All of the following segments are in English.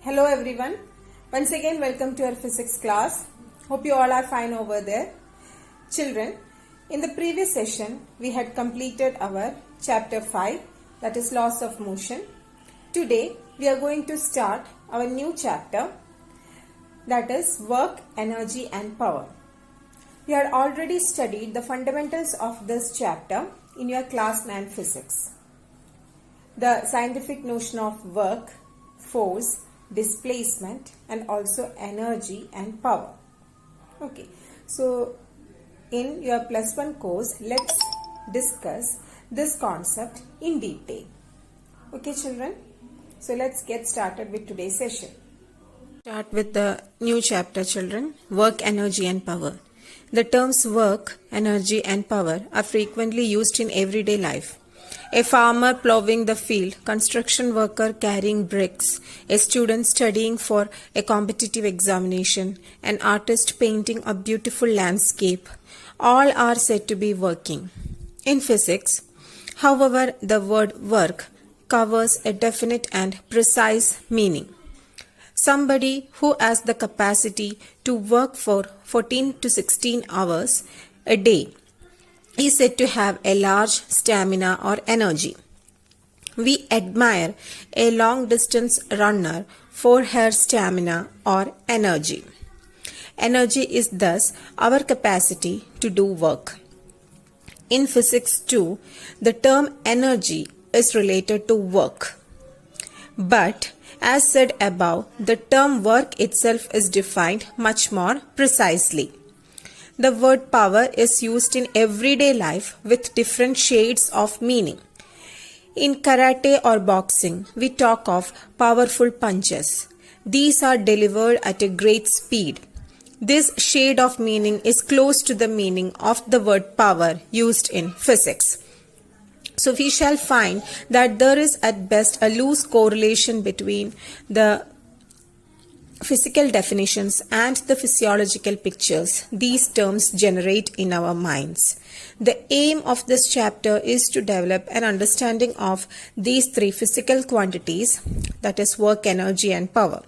Hello everyone. Once again welcome to our physics class. Hope you all are fine over there. Children, in the previous session we had completed our chapter 5, that is laws of motion. Today we are going to start our new chapter, that is work, energy and power. We had already studied the fundamentals of this chapter in your class 9 physics. The scientific notion of work, force, displacement and also energy and power. Okay, so in your plus 1 course, let's discuss this concept in detail. Okay children, so let's get started with today's session. Start with the new chapter children, work, energy and power. The terms work, energy and power are frequently used in everyday life. A farmer plowing the field, construction worker carrying bricks, a student studying for a competitive examination, an artist painting a beautiful landscape, all are said to be working. In physics, however, the word work covers a definite and precise meaning. Somebody who has the capacity to work for 14 to 16 hours a day is said to have a large stamina or energy. We admire a long distance runner for her stamina or energy. Energy is thus our capacity to do work. In physics too, the term energy is related to work. But as said above, the term work itself is defined much more precisely. The word power is used in everyday life with different shades of meaning. In karate or boxing, we talk of powerful punches. These are delivered at a great speed. This shade of meaning is close to the meaning of the word power used in physics. So we shall find that there is at best a loose correlation between the physical definitions and the physiological pictures these terms generate in our minds. The aim of this chapter is to develop an understanding of these three physical quantities, that is work, energy and power.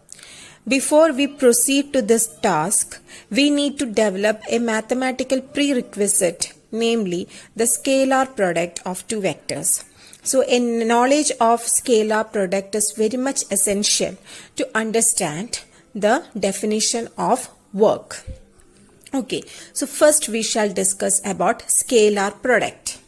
Before we proceed to this task, we need to develop a mathematical prerequisite, namely the scalar product of two vectors. So a knowledge of scalar product is very much essential to understand the definition of work. Okay, so first we shall discuss about scalar product.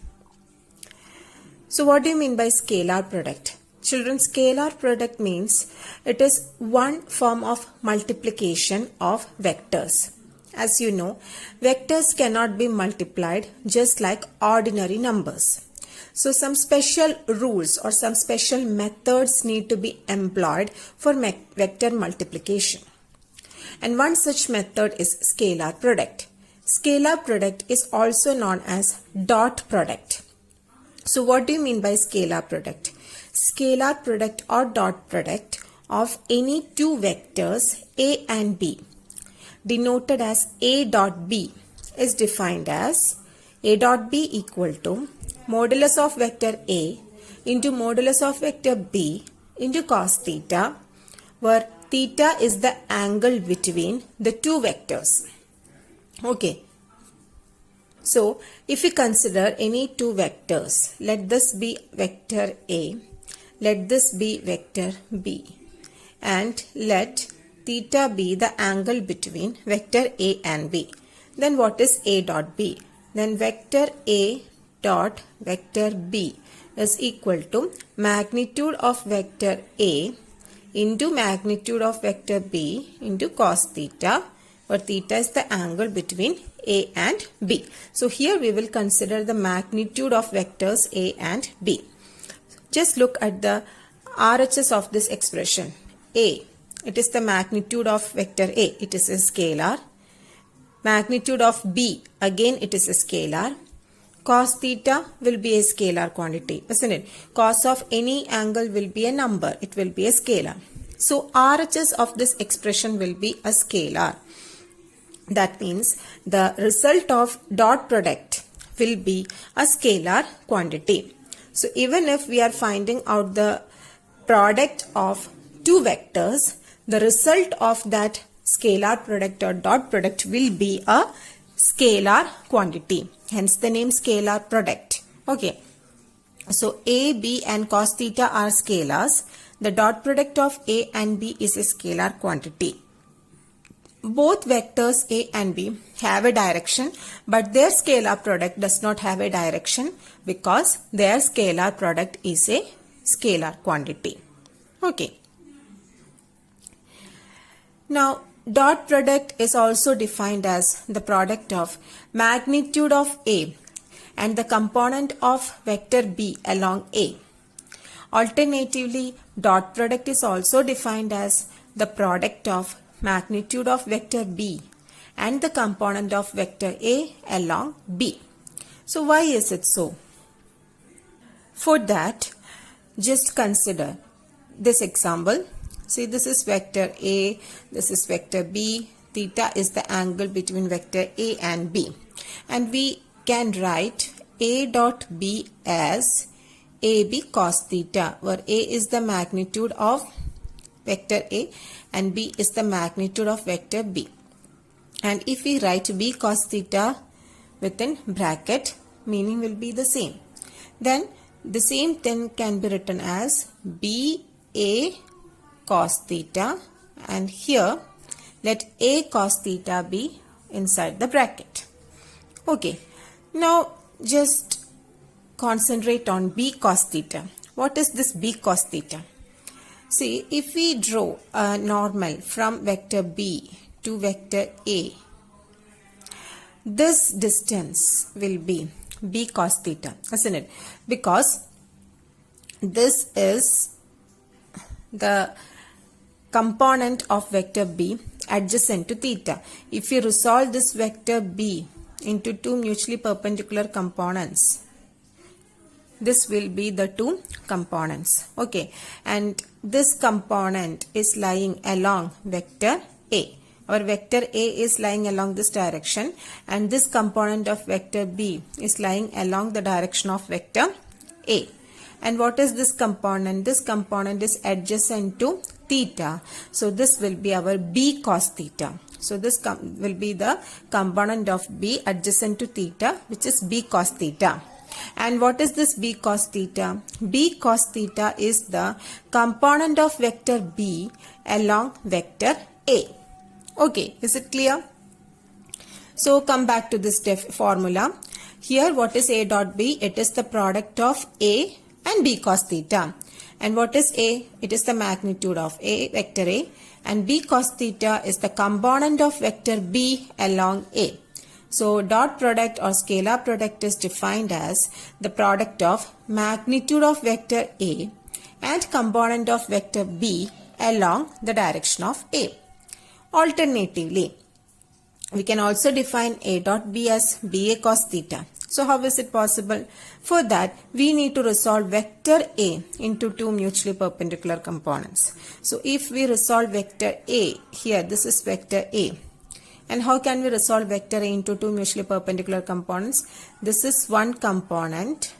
So what do you mean by scalar product? Children, scalar product means it is one form of multiplication of vectors. As you know, vectors cannot be multiplied just like ordinary numbers. So some special rules or some special methods need to be employed for vector multiplication. And one such method is scalar product. Scalar product is also known as dot product. So what do you mean by scalar product? Scalar product or dot product of any two vectors A and B, denoted as A dot B, is defined as A dot B equal to modulus of vector A into modulus of vector B into cos theta, where theta is the angle between the two vectors. Okay. So, if we consider any two vectors, let this be vector A, let this be vector B, and let theta be the angle between vector A and B. Then what is A dot B? Then vector A dot vector B is equal to magnitude of vector A into magnitude of vector B into cos theta, where theta is the angle between A and B. So here we will consider the magnitude of vectors A and B. Just look at the RHS of this expression. A, it is the magnitude of vector A, it is a scalar. Magnitude of B, again it is a scalar. Cos theta will be a scalar quantity, isn't it? Cos of any angle will be a number, it will be a scalar. So RHS of this expression will be a scalar. That means the result of dot product will be a scalar quantity. So even if we are finding out the product of two vectors, the result of that scalar product or dot product will be a scalar quantity. Hence the name scalar product. Okay. So A, B and cos theta are scalars. The dot product of A and B is a scalar quantity. Both vectors A and B have a direction, but their scalar product does not have a direction because their scalar product is a scalar quantity. Okay. Now, dot product is also defined as the product of magnitude of A and the component of vector B along A. Alternatively, dot product is also defined as the product of magnitude of vector B and the component of vector A along B. So why is it so? For that, just consider this example. See, this is vector A, this is vector B. Theta is the angle between vector A and B. And we can write A dot B as AB cos theta, where A is the magnitude of vector A and B is the magnitude of vector B. And if we write B cos theta within bracket, meaning will be the same. Then the same thing can be written as BA cos theta, and here let A cos theta be inside the bracket. Okay, now just concentrate on B cos theta. What is this B cos theta? See, if we draw a normal from vector B to vector A, this distance will be B cos theta, isn't it? Because this is the component of vector B adjacent to theta. If you resolve this vector B into two mutually perpendicular components, this will be the two components. Okay, and this component is lying along vector A. Our vector A is lying along this direction, and this component of vector B is lying along the direction of vector A. And what is this component? This component is adjacent to theta. So this will be our B cos theta. So this will be the component of B adjacent to theta, which is B cos theta. And what is this B cos theta? B cos theta is the component of vector B along vector A. Okay, is it clear? So come back to this formula. Here what is A dot B? It is the product of A and B cos theta. And what is A? It is the magnitude of A, vector A, and B cos theta is the component of vector B along A. So dot product or scalar product is defined as the product of magnitude of vector A and component of vector B along the direction of A. Alternatively, we can also define A dot B as BA cos theta. So how is it possible? For that, we need to resolve vector A into two mutually perpendicular components. So if we resolve vector A, here this is vector A. And how can we resolve vector A into two mutually perpendicular components? This is one component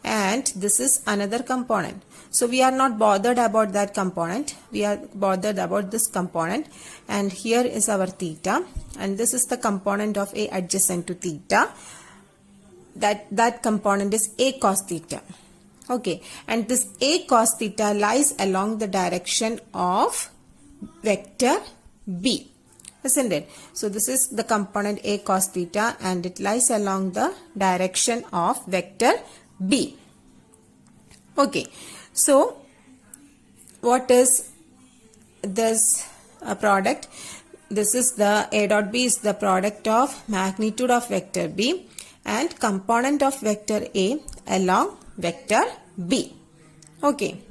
and this is another component. So we are not bothered about that component. We are bothered about this component. And here is our theta. And this is the component of A adjacent to theta. That component is A cos theta. Okay. And this A cos theta lies along the direction of vector B. Isn't it? So this is the component A cos theta and it lies along the direction of vector B. Okay. So what is this product? This is the A dot B is the product of magnitude of vector B and component of vector A along vector B. Okay.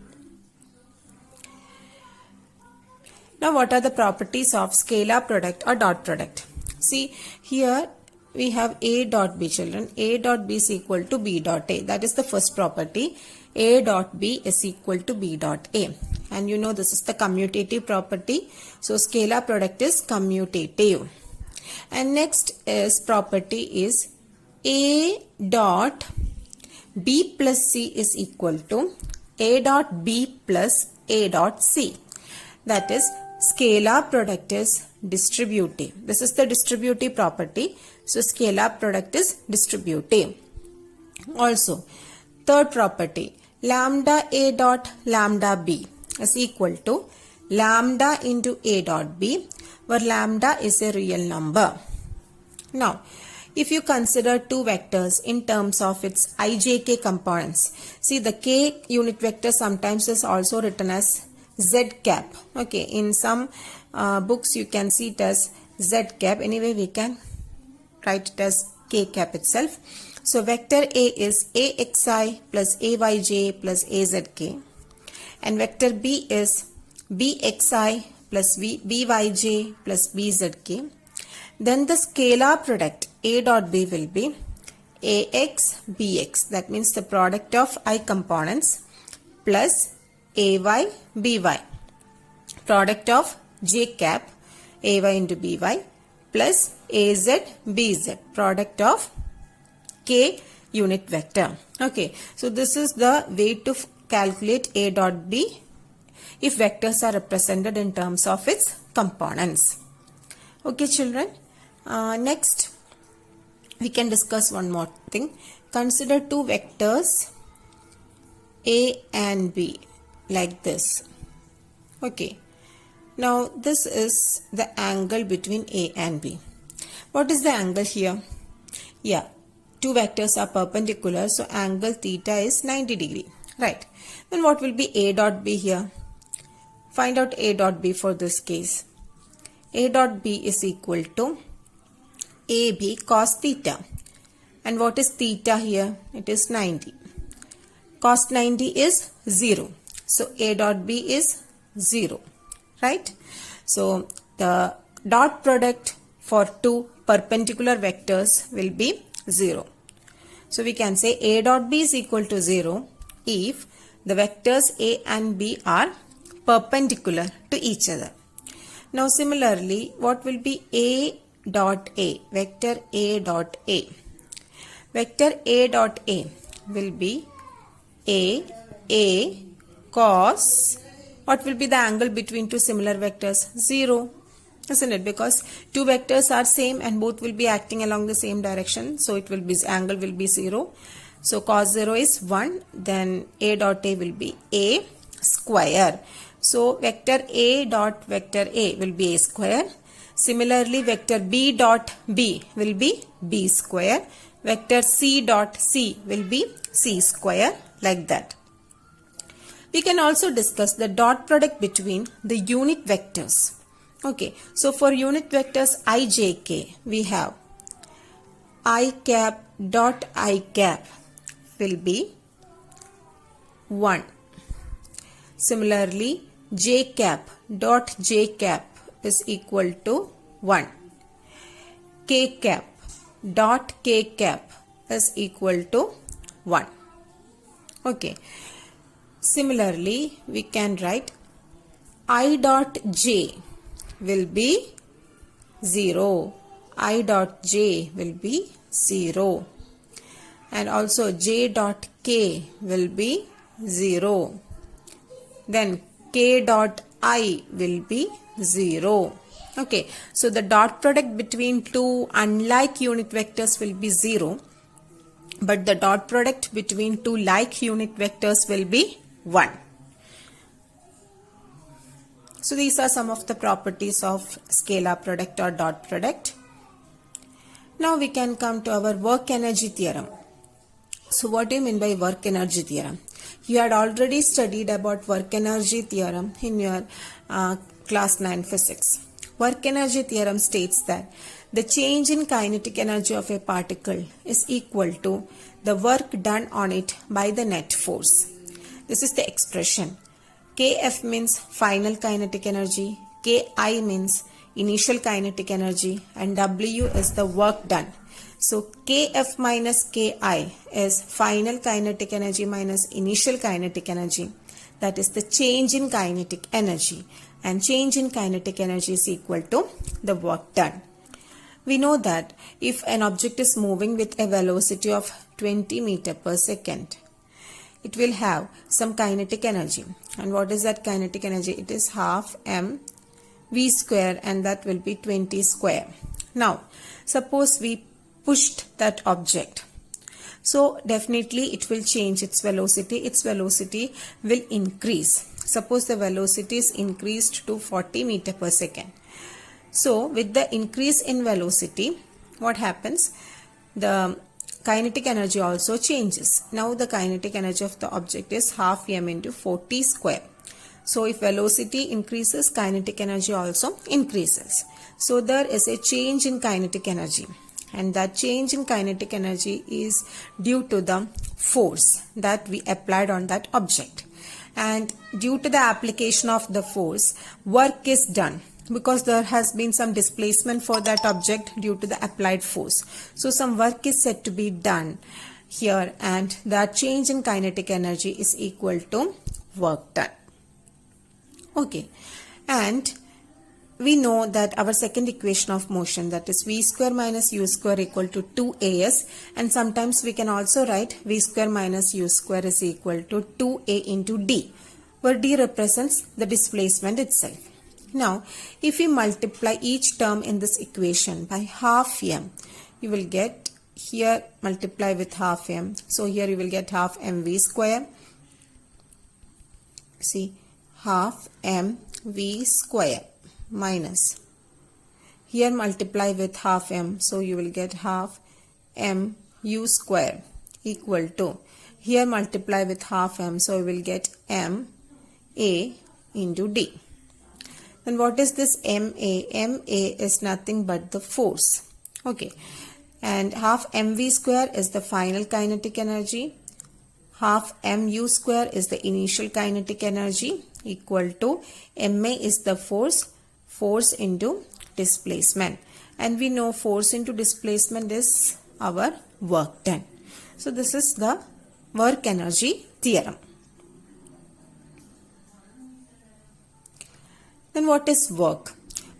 Now what are the properties of scalar product or dot product? See, here we have A dot B, children. A dot B is equal to B dot A. That is the first property. A dot B is equal to B dot A. And you know this is the commutative property. So scalar product is commutative. And next is property is A dot B plus C is equal to A dot B plus A dot C. that is scalar product is distributive. This is the distributive property. So scalar product is distributive. Also, third property, lambda A dot lambda B is equal to lambda into A dot B, where lambda is a real number. Now, if you consider two vectors in terms of its ijk components, see the k unit vector sometimes is also written as z cap. Okay, in some books you can see it as z cap. Anyway, we can write it as k cap itself. So vector A is axi plus ayj plus azk, and vector B is bxi plus byj plus bzk. Then the scalar product A dot B will be ax bx, that means the product of I components, plus ay by, product of j cap ay into by, plus az bz, product of k unit vector. Okay, so this is the way to calculate A dot B if vectors are represented in terms of its components. Okay children, next we can discuss one more thing. Consider two vectors A and B like this. Okay, now this is the angle between A and B. What is the angle here? Yeah, two vectors are perpendicular, so angle theta is 90 degree, right? Then what will be A dot B here? Find out A dot B for this case. A dot B is equal to AB cos theta. And what is theta here? It is 90. Cos 90 is 0. So A dot B is 0, right? So the dot product for two perpendicular vectors will be 0. So we can say A dot B is equal to 0 if the vectors A and B are perpendicular to each other. Now similarly, what will be A dot A? Vector A dot A. Vector A dot A will be A cos, what will be the angle between two similar vectors? 0, isn't it? Because two vectors are same and both will be acting along the same direction, so it will be, angle will be 0. So cos 0 is 1, then A dot A will be A square. So vector A dot vector A will be A square. Similarly, vector B dot B will be B square. Vector C dot C will be C square, like that. We can also discuss the dot product between the unit vectors. Okay, so for unit vectors ijk, we have I cap dot I cap will be 1. Similarly, j cap dot j cap is equal to 1. K cap dot k cap is equal to 1. Okay. Similarly, we can write I dot j will be 0. I dot j will be 0. And also j dot k will be 0. Then k dot I will be 0. Okay, so the dot product between two unlike unit vectors will be 0, but the dot product between two like unit vectors will be 1. So these are some of the properties of scalar product or dot product. Now we can come to our work energy theorem. So what do you mean by work energy theorem? You had already studied about work energy theorem in your class 9 physics. Work energy theorem states that the change in kinetic energy of a particle is equal to the work done on it by the net force. This is the expression. Kf means final kinetic energy, Ki means initial kinetic energy, and W is the work done. So Kf minus Ki is final kinetic energy minus initial kinetic energy. That is the change in kinetic energy, and change in kinetic energy is equal to the work done. We know that if an object is moving with a velocity of 20 meters per second, it will have some kinetic energy. And what is that kinetic energy? It is half mv square, and that will be 20 square. Now, suppose we pushed that object. So definitely it will change its velocity. Its velocity will increase. Suppose the velocity is increased to 40 meter per second. So with the increase in velocity, what happens? The kinetic energy also changes. Now the kinetic energy of the object is half m into 40 square. So if velocity increases, kinetic energy also increases. So there is a change in kinetic energy. And that change in kinetic energy is due to the force that we applied on that object. And due to the application of the force, work is done, because there has been some displacement for that object due to the applied force. So some work is said to be done here, and that change in kinetic energy is equal to work done. Okay, and we know that our second equation of motion, that is v square minus u square equal to 2as, and sometimes we can also write v square minus u square is equal to 2a into d, where d represents the displacement itself. Now, if we multiply each term in this equation by half m, you will get here multiply with half m. So here you will get half mv square. See, half mv square minus here multiply with half m, so you will get half mu square equal to here multiply with half m, so you will get ma into d. Then what is this ma? Ma is nothing but the force. Okay, and half mv square is the final kinetic energy, half mu square is the initial kinetic energy, equal to ma is the force into displacement, and we know force into displacement is our work done. So this is the work energy theorem. Then what is work?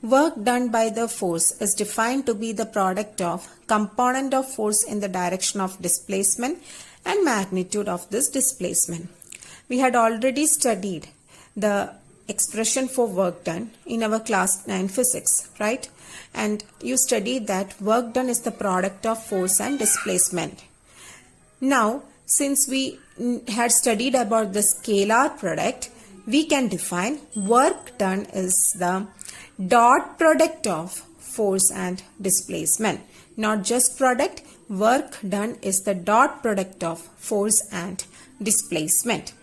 Work done by the force is defined to be the product of component of force in the direction of displacement and magnitude of this displacement. We had already studied the expression for work done in our class 9 physics, right? And you studied that work done is the product of force and displacement. Now, since we had studied about the scalar product, we can define work done is the dot product of force and displacement. Not just product, work done is the dot product of force and displacement.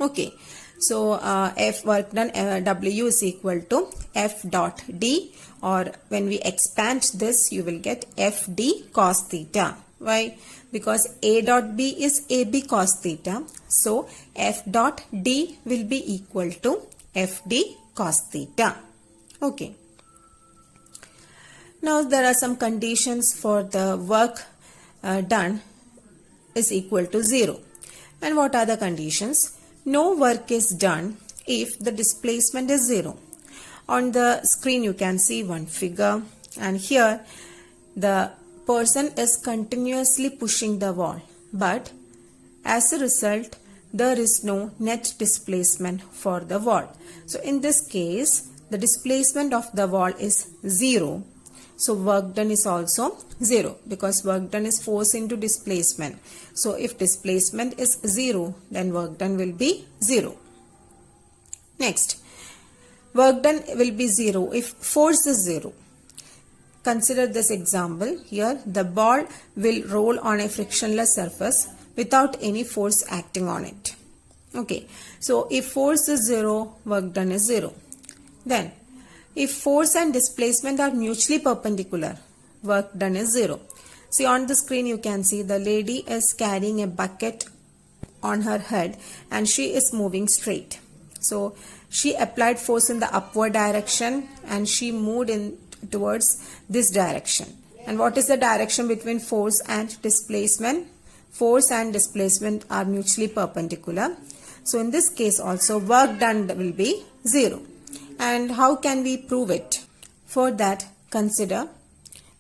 Okay. So, F work done, W is equal to F dot D, or when we expand this, you will get FD cos theta. Why? Because A dot B is AB cos theta. So, F dot D will be equal to FD cos theta. Okay. Now, there are some conditions for the work done is equal to 0. And what are the conditions? No work is done if the displacement is 0. On the screen you can see one figure, and here the person is continuously pushing the wall, but as a result there is no net displacement for the wall. So in this case the displacement of the wall is 0. So work done is also 0, because work done is force into displacement. So if displacement is 0, then work done will be 0. Next, work done will be 0 if force is 0. Consider this example. Here the ball will roll on a frictionless surface without any force acting on it. Okay, so if force is 0, work done is 0. Then if force and displacement are mutually perpendicular, work done is 0. See, on the screen you can see the lady is carrying a bucket on her head and she is moving straight. So she applied force in the upward direction and she moved in towards this direction. And what is the direction between force and displacement? Force and displacement are mutually perpendicular. So in this case also work done will be 0. And how can we prove it? For that, consider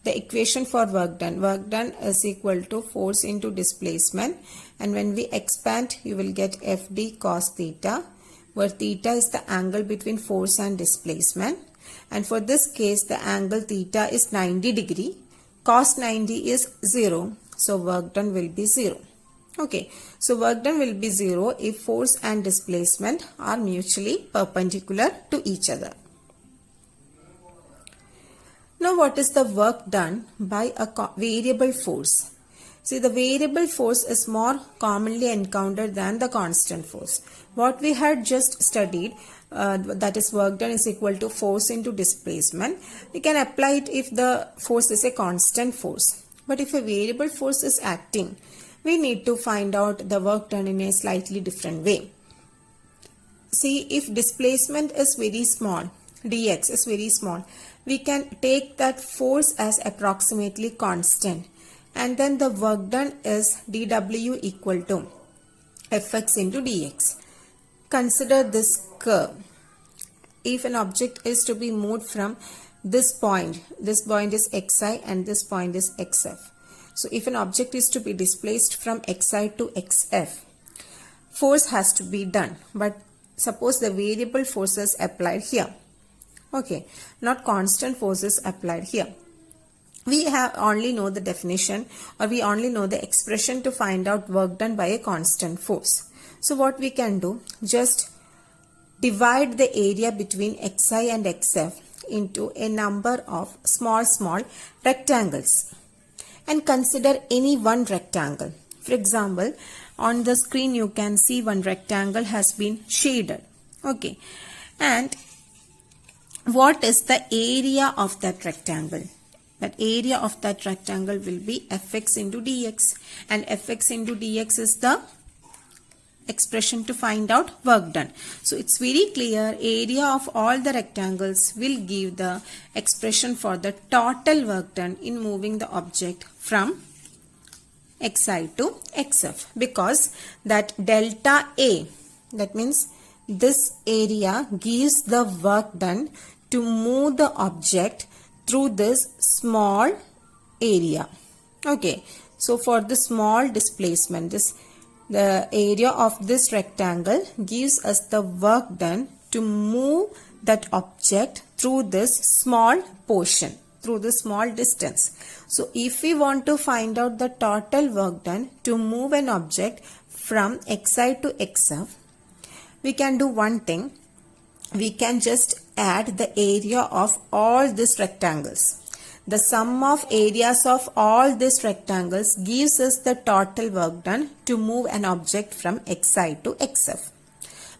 the equation for work done is equal to force into displacement, and when we expand you will get FD cos theta, where theta is the angle between force and displacement, and for this case the angle theta is 90 degree, cos 90 is 0, so work done will be 0. Okay, so work done will be 0 if force and displacement are mutually perpendicular to each other. Now what is the work done by a variable force? See, the variable force is more commonly encountered than the constant force. What we had just studied, that is work done is equal to force into displacement. We can apply it if the force is a constant force. But if a variable force is acting, we need to find out the work done in a slightly different way. See, if displacement is very small, dx is very small, we can take that force as approximately constant, and then the work done is dw equal to fx into dx. Consider this curve. If an object is to be moved from this point is xi and this point is xf. So if an object is to be displaced from xi to xf, force has to be done, but suppose the variable force is applied here. Okay, not constant forces applied here. We have only know the definition, or we only know the expression to find out work done by a constant force. So what we can do, just divide the area between xi and xf into a number of small rectangles and consider any one rectangle. For example, on the screen you can see one rectangle has been shaded. Okay, and what is the area of that rectangle? That area of that rectangle will be fx into dx, and fx into dx is the expression to find out work done. So it's very clear, area of all the rectangles will give the expression for the total work done in moving the object from xi to xf, because that delta A, that means this area gives the work done to move the object through this small area. Okay, so for the small displacement, the area of this rectangle gives us the work done to move that object through this small portion, through the small distance. So if we want to find out the total work done to move an object from xi to xf, we can do one thing. We can just add the area of all these rectangles. The sum of areas of all these rectangles gives us the total work done to move an object from xi to xf.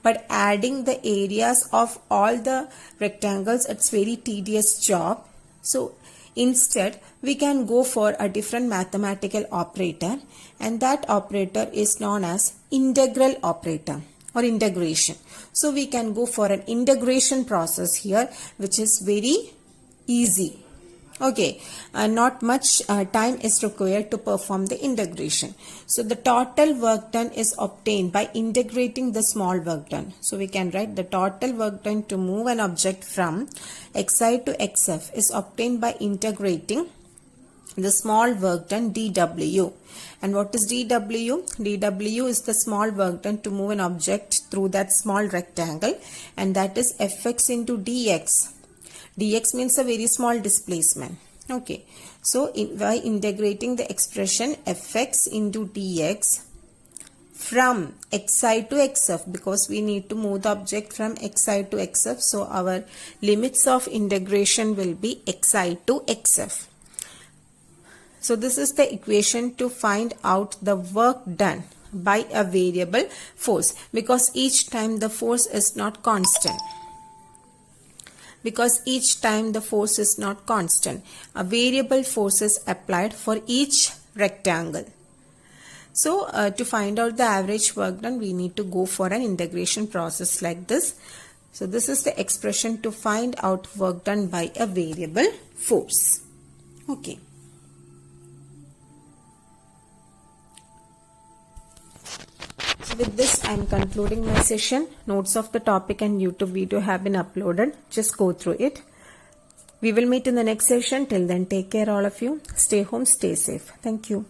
But adding the areas of all the rectangles, it's very tedious job. So instead we can go for a different mathematical operator, and that operator is known as integral operator or integration. So we can go for an integration process here, which is very easy. Okay, not much time is required to perform the integration. So the total work done is obtained by integrating the small work done. So we can write the total work done to move an object from xi to xf is obtained by integrating the small work done dw. And what is dw? dw is the small work done to move an object through that small rectangle, and that is fx into dx. dx means a very small displacement. Okay, so by integrating the expression fx into dx from xi to xf, because we need to move the object from xi to xf, so our limits of integration will be xi to xf. So this is the equation to find out the work done by a variable force, because each time the force is not constant. Because each time the force is not constant, a variable force is applied for each rectangle. So to find out the average work done, we need to go for an integration process like this. So this is the expression to find out work done by a variable force. Okay. So with this, I am concluding my session. Notes of the topic and YouTube video have been uploaded. Just go through it. We will meet in the next session. Till then, take care all of you. Stay home, stay safe. Thank you.